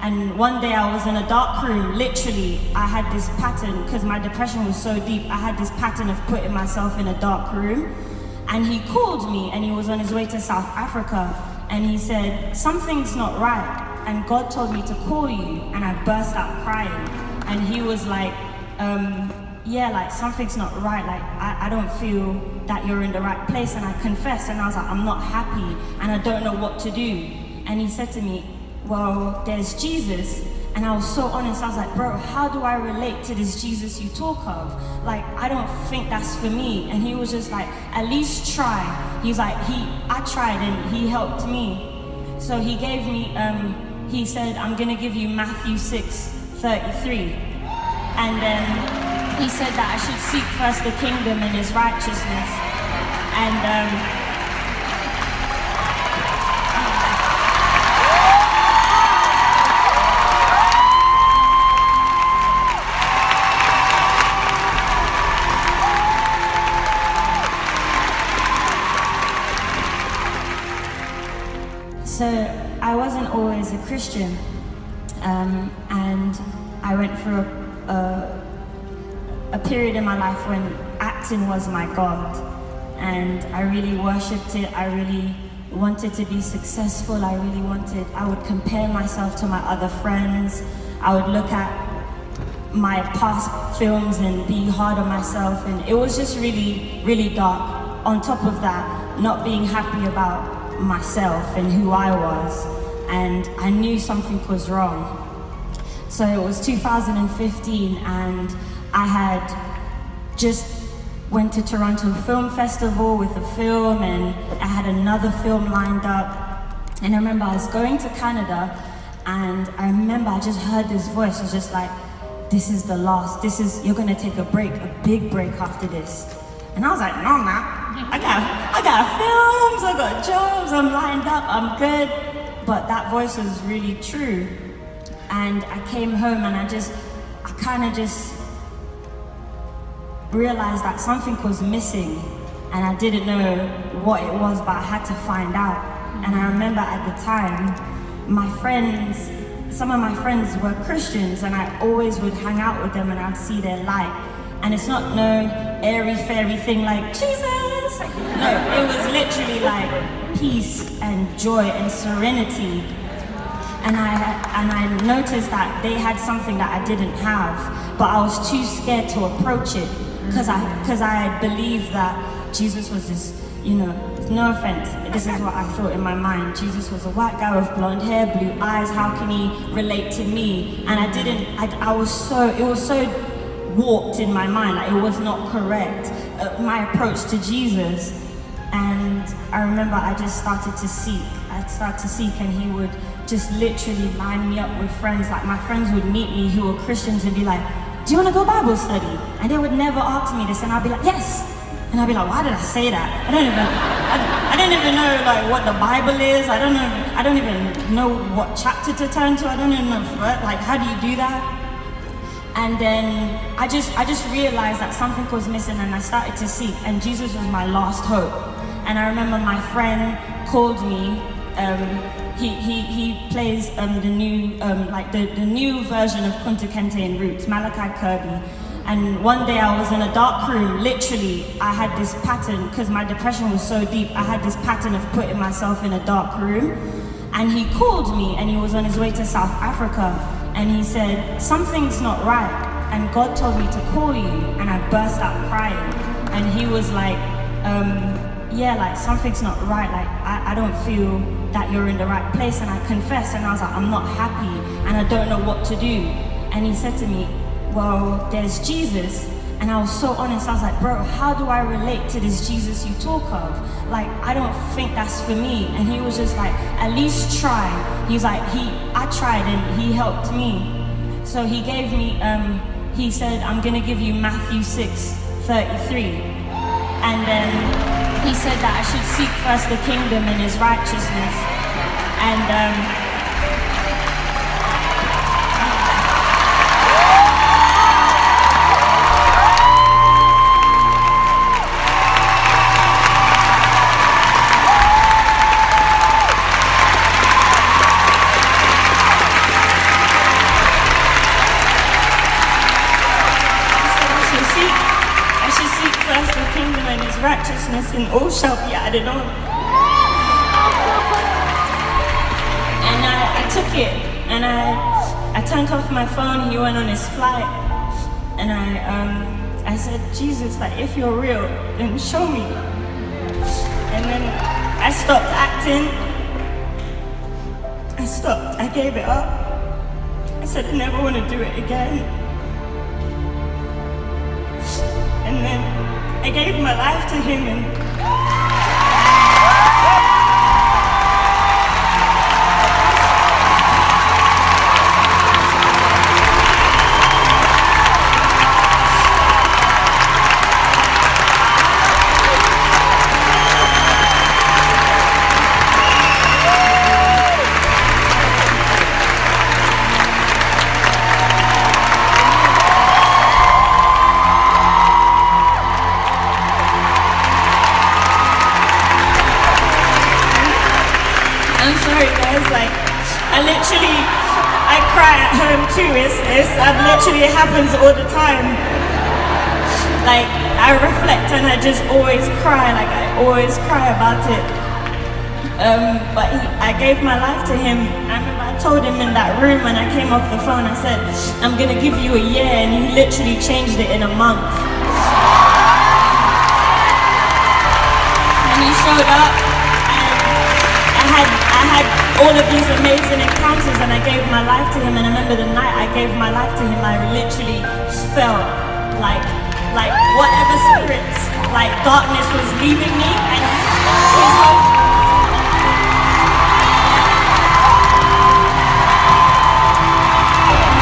And one day I was in a dark room, literally, I had this pattern, because my depression was so deep, I had this pattern of putting myself in a dark room. And he called me, and he was on his way to South Africa, and he said, something's not right, and God told me to call you, and I burst out crying. And he was like, yeah, like something's not right, like I don't feel that you're in the right place. And I confessed, and I was like, I'm not happy, and I don't know what to do. And he said to me, well, there's Jesus. And I was so honest, I was like, bro, how do I relate to this Jesus you talk of? Like, I don't think that's for me. And he was just like, at least try. He's like, I tried and he helped me. So he gave me, he said, I'm gonna give you Matthew 6:33. And then he said that I should seek first the kingdom and his righteousness. And so I wasn't always a Christian, and I went through a period in my life when acting was my God, and I really worshipped it. I really wanted to be successful. I would compare myself to my other friends. I would look at my past films and be hard on myself, and it was just really, really dark. On top of that, not being happy about myself and who I was, and I knew something was wrong. So it was 2015, and I had just went to Toronto Film Festival with a film, and I had another film lined up. And I remember I was going to Canada, and I remember I just heard this voice. It was just like, this is the last, you're gonna take a break, a big break after this. And I was like, no, I'm not. I got films, I got jobs, I'm lined up, I'm good. But that voice was really true. And I came home, and I kind of just realized that something was missing, and I didn't know what it was, but I had to find out. And I remember at the time, some of my friends were Christians, and I always would hang out with them, and I'd see their light. And it's not no airy-fairy thing like Jesus. No, it was literally like peace and joy and serenity. And I noticed that they had something that I didn't have, but I was too scared to approach it, because I believed that Jesus was this, no offense, this is what I thought in my mind. Jesus was a white guy with blonde hair, blue eyes, how can he relate to me? And it was so warped in my mind, like it was not correct, my approach to Jesus. And I remember I just started to seek. And he would just literally line me up with friends. Like my friends would meet me who were Christians and be like, do you want to go Bible study? And they would never ask me this, and I'd be like, yes. And I'd be like, why did I say that? I don't even know like what the Bible is. I don't even know what chapter to turn to. I don't even know like how do you do that? And then I just realized that something was missing, and I started to seek, and Jesus was my last hope. And I remember my friend called me. He plays the new version of Kunta Kinte in Roots, Malachi Kirby. And one day I was in a dark room, literally, I had this pattern, because my depression was so deep, I had this pattern of putting myself in a dark room. And he called me, and he was on his way to South Africa. And he said, something's not right, and God told me to call you. And I burst out crying. And he was like, yeah, like something's not right, like I don't feel that you're in the right place. And I confessed, and I was like, I'm not happy, and I don't know what to do. And he said to me, well, there's Jesus. And I was so honest, I was like, bro, how do I relate to this Jesus you talk of? Like, I don't think that's for me. And he was just like, at least try. He's like, I tried and he helped me. So he gave me, he said, I'm gonna give you Matthew 6:33. And then he said that I should seek first the kingdom and his righteousness. And righteousness and all shall be added on. And I took it, and I turned off my phone. He went on his flight, and I said, Jesus, like, if you're real, then show me. And then I stopped acting. I stopped. I gave it up. I said, I never want to do it again. And then I gave my life to him, and I cry at home too. It happens all the time. Like, I reflect and I just always cry. Like, I always cry about it. But I gave my life to him. I remember I told him in that room when I came off the phone, I said, I'm gonna give you a year, and he literally changed it in a month. And he showed up, and I had all of these amazing encounters, and I gave my life to him. And I remember the night I gave my life to him, I literally felt like whatever spirits, like darkness was leaving me, and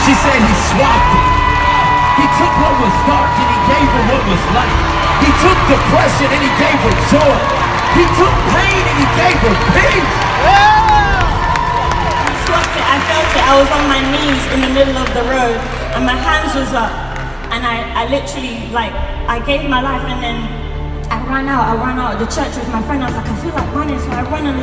she said he swapped it. He took what was dark and he gave her what was light. He took depression and he gave her joy. He took pain and he gave her peace. I felt it. I was on my knees in the middle of the road, and my hands was up, and I literally, like, I gave my life, and then I ran out of the church with my friend. I was like, I feel like running, so I run, and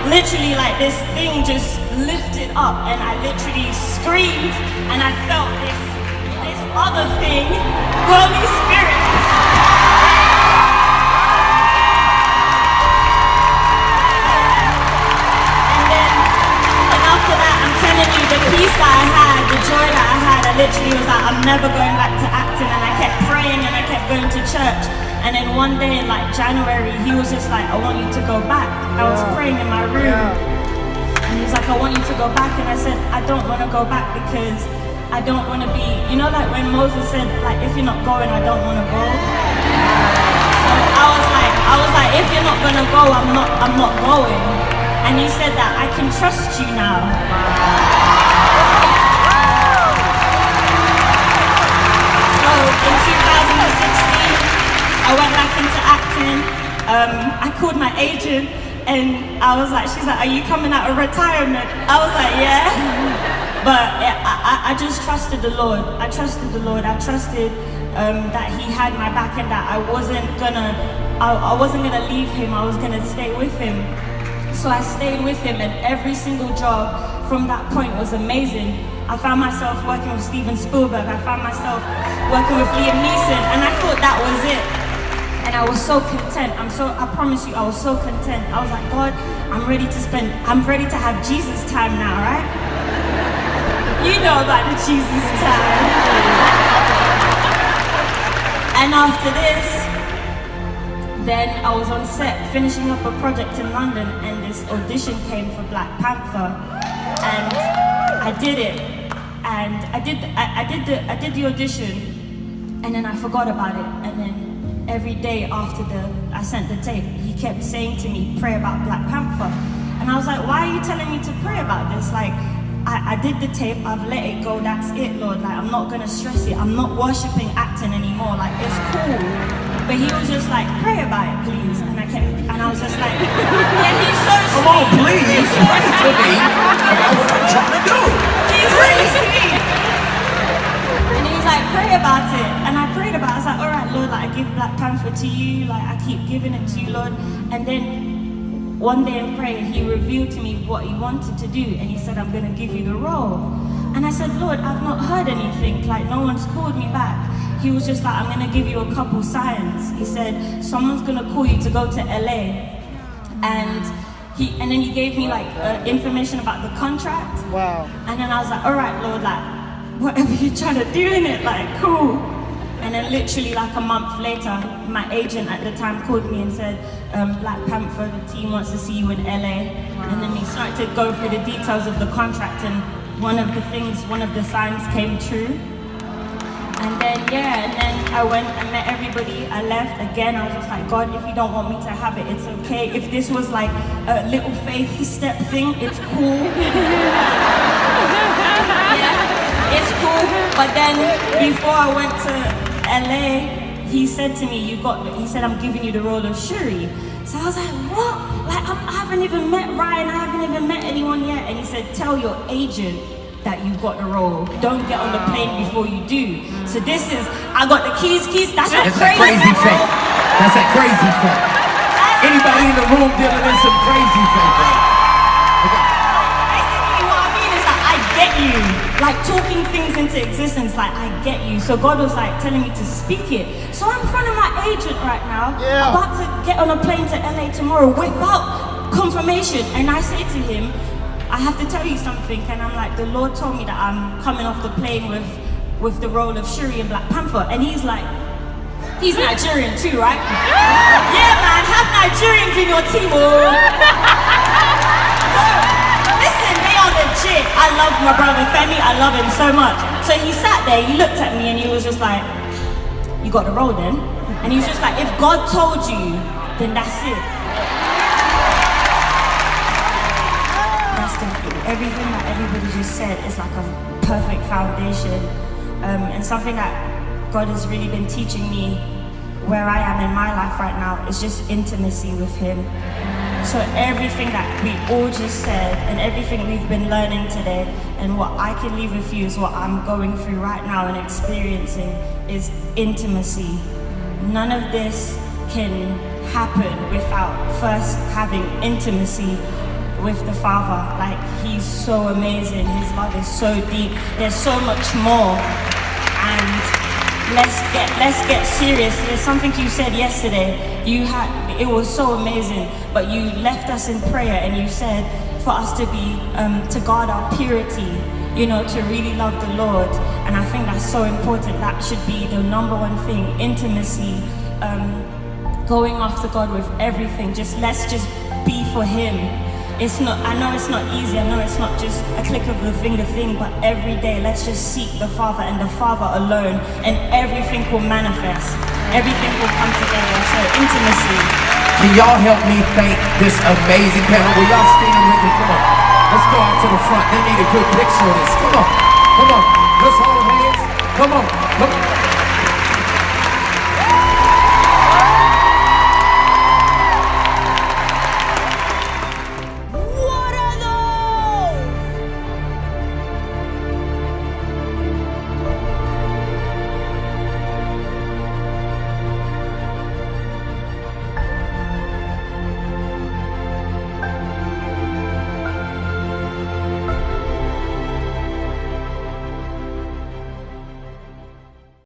literally, like, this thing just lifted up, and I literally screamed, and I felt this other thing, Holy Spirit. The peace that I had, the joy that I had, I literally was like, I'm never going back to acting. And I kept praying and I kept going to church. And then one day in like January, he was just like, I want you to go back. I was praying in my room, and he was like, I want you to go back. And I said, I don't want to go back because I don't want to be, you know, like when Moses said, like, if you're not going, I don't want to go. So I was like, if you're not going to go, I'm not going. And he said that I can trust you now. So in 2016, I went back into acting. I called my agent, and I was like, she's like, are you coming out of retirement? I was like, yeah. But I just trusted the Lord. I trusted the Lord. I trusted that he had my back, and that I wasn't gonna leave him. I was gonna stay with him. So I stayed with him, and every single job from that point was amazing. I found myself working with Steven Spielberg. I found myself working with Liam Neeson, and I thought that was it. And I was so content. I promise you, I was so content. I was like, God, I'm ready to have Jesus time now, right? You know about the Jesus time. And after this, then I was on set finishing up a project in London, and this audition came for Black Panther, and I did it, and I did the audition, and then I forgot about it, and then every day after I sent the tape, he kept saying to me, pray about Black Panther, and I was like, why are you telling me to pray about this? Like, I did the tape, I've let it go, that's it, Lord, like, I'm not gonna stress it, I'm not worshipping acting anymore, like, it's cool. But he was just like, pray about it, please. And I was just like, yeah, he's so sweet. Come on, please, pray to me about what I'm trying to do. He's so sweet. And he was like, pray about it. And I prayed about it. I was like, all right, Lord, like, I give Black Panther to you. Like, I keep giving it to you, Lord. And then one day in prayer, he revealed to me what he wanted to do. And he said, I'm going to give you the role. And I said, Lord, I've not heard anything, like no one's called me back. He was just like, I'm gonna give you a couple signs. He said, someone's gonna call you to go to LA. And then he gave me like information about the contract. Wow. And then I was like, all right, Lord, like, whatever you're trying to do in it, like, cool. And then literally like a month later, my agent at the time called me and said, Black Panther, the team wants to see you in LA. And then he started to go through the details of the contract, and one of the signs came true. And then I went and met everybody. I left again. I was just like, God, if you don't want me to have it, it's okay. If this was like a little faith step thing, it's cool. Yeah, it's cool. But then before I went to LA, he said to me, he said, I'm giving you the role of Shuri. So I was like, what? Like, I haven't even met Ryan. I haven't even met anyone yet. And he said, tell your agent that you've got the role. Don't get on the plane before you do. So this is, I got the keys. That's not crazy faith. That's that crazy faith. Anybody in the room dealing in some crazy faith, right? Okay. Basically what I mean is that I get you. Like talking things into existence, like I get you. So God was like telling me to speak it. So I'm in front of my agent right now, about to get on a plane to LA tomorrow without confirmation. And I say to him, I have to tell you something. And I'm like, the Lord told me that I'm coming off the plane with the role of Shuri in Black Panther. And he's like, he's Nigerian too, right? Yeah, man, have Nigerians in your team, oh. Listen, they are legit. I love my brother Femi, I love him so much. So he sat there, he looked at me and he was just like, you got the role then? And he was just like, if God told you, then that's it. Everything that everybody just said is like a perfect foundation, and something that God has really been teaching me where I am in my life right now is just intimacy with Him. So everything that we all just said and everything we've been learning today and what I can leave with you is what I'm going through right now and experiencing is intimacy. None of this can happen without first having intimacy with the Father. Like, He's so amazing, His love is so deep, there's so much more. And let's get serious. There's something you said yesterday, it was so amazing, but you left us in prayer and you said for us to be to guard our purity, you know, to really love the Lord. And I think that's so important. That should be the number one thing, intimacy, going after God with everything. Let's just be for Him. It's not, I know it's not easy, I know it's not just a click of the finger thing, but every day let's just seek the Father and the Father alone, and everything will manifest, everything will come together. So intimacy. Can y'all help me thank this amazing panel? Will y'all stand with me? Come on. Let's go out to the front. They need a good picture of this. Come on. Come on. Let's hold hands. Come on. Come on.